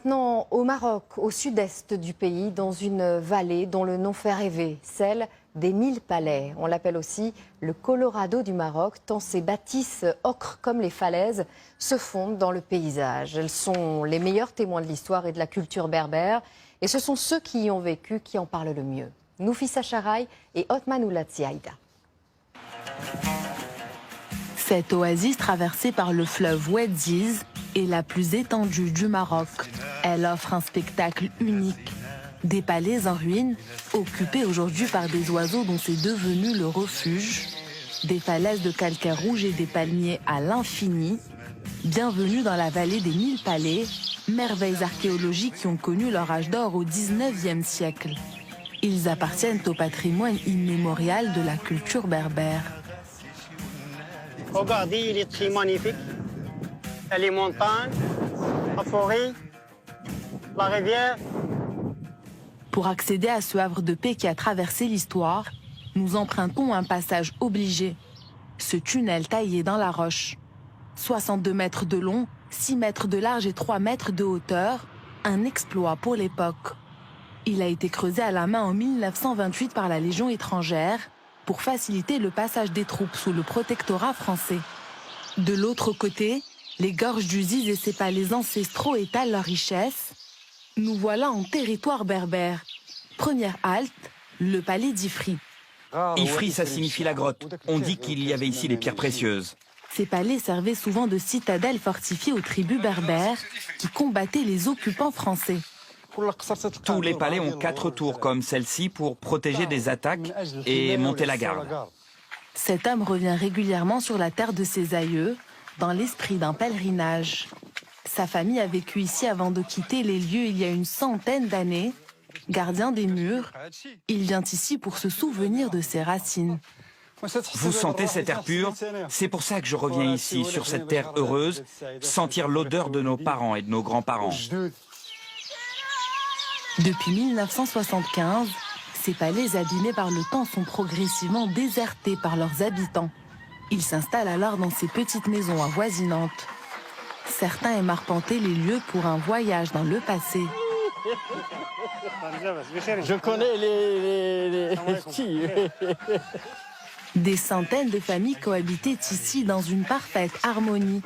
Maintenant, au Maroc, au sud-est du pays, dans une vallée dont le nom fait rêver, celle des 1000 palais. On l'appelle aussi le Colorado du Maroc, tant ces bâtisses ocre comme les falaises se fondent dans le paysage. Elles sont les meilleurs témoins de l'histoire et de la culture berbère. Et ce sont ceux qui y ont vécu qui en parlent le mieux. Noufissa Charaï et Othman Oulatzi Aïda. Cette oasis traversée par le fleuve Ouediz est la plus étendue du Maroc. Elle offre un spectacle unique. Des palais en ruine, occupés aujourd'hui par des oiseaux dont c'est devenu le refuge. Des falaises de calcaire rouge et des palmiers à l'infini. Bienvenue dans la vallée des 1000 palais, merveilles archéologiques qui ont connu leur âge d'or au 19e siècle. Ils appartiennent au patrimoine immémorial de la culture berbère. Regardez, il est très magnifique. Les montagnes, la forêt, la rivière. Pour accéder à ce havre de paix qui a traversé l'histoire, nous empruntons un passage obligé. Ce tunnel taillé dans la roche. 62 mètres de long, 6 mètres de large et 3 mètres de hauteur. Un exploit pour l'époque. Il a été creusé à la main en 1928 par la Légion étrangère pour faciliter le passage des troupes sous le protectorat français. De l'autre côté, les gorges du Ziz et ses palais ancestraux étalent leur richesse. Nous voilà en territoire berbère. Première halte, le palais d'Ifri. Ifri, ça signifie la grotte. On dit qu'il y avait ici des pierres précieuses. Ces palais servaient souvent de citadelles fortifiées aux tribus berbères qui combattaient les occupants français. Tous les palais ont 4 tours comme celle-ci pour protéger des attaques et monter la garde. Cet homme revient régulièrement sur la terre de ses aïeux, dans l'esprit d'un pèlerinage. Sa famille a vécu ici avant de quitter les lieux il y a une centaine d'années. Gardien des murs, il vient ici pour se souvenir de ses racines. Vous sentez cet air pur? C'est pour ça que je reviens ici, sur cette terre heureuse, sentir l'odeur de nos parents et de nos grands-parents. Depuis 1975, ces palais abîmés par le temps sont progressivement désertés par leurs habitants. Ils s'installent alors dans ces petites maisons avoisinantes. Certains aiment arpenter les lieux pour un voyage dans le passé. Je connais les petits. Des centaines de familles cohabitaient ici dans une parfaite harmonie.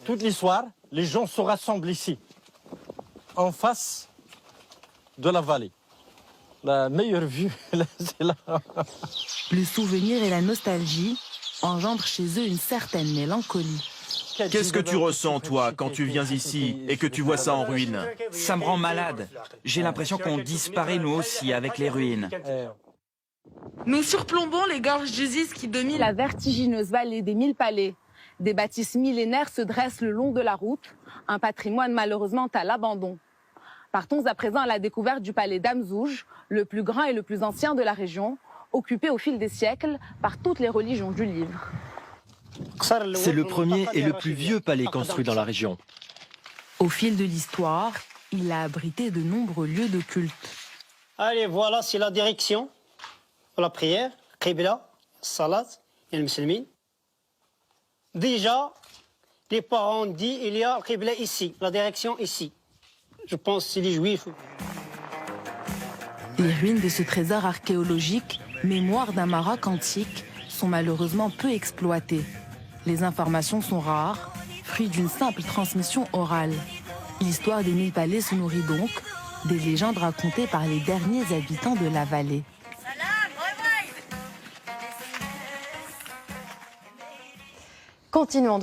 Toute l'histoire, les gens se rassemblent ici, en face de la vallée. La meilleure vue, c'est là. Le souvenir et la nostalgie engendrent chez eux une certaine mélancolie. Qu'est-ce que tu ressens, toi, quand tu viens ici et que tu vois ça en ruine? Ça me rend malade. J'ai l'impression qu'on disparaît nous aussi avec les ruines. Nous surplombons les gorges du Ziz qui dominent la vertigineuse vallée des 1000 palais. Des bâtisses millénaires se dressent le long de la route, un patrimoine malheureusement à l'abandon. Partons à présent à la découverte du palais d'Amzouj, le plus grand et le plus ancien de la région, occupé au fil des siècles par toutes les religions du livre. C'est le premier et le plus vieux palais construit dans la région. Au fil de l'histoire, il a abrité de nombreux lieux de culte. Allez, voilà, c'est la direction pour la prière. Qibla, salat, et le musulman. Déjà, les parents ont dit il y a le Qibla ici, la direction ici. Je pense que c'est les juifs. Les ruines de ce trésor archéologique, mémoire d'un Maroc antique, sont malheureusement peu exploitées. Les informations sont rares, fruits d'une simple transmission orale. L'histoire des 1000 palais se nourrit donc des légendes racontées par les derniers habitants de la vallée. Continuons.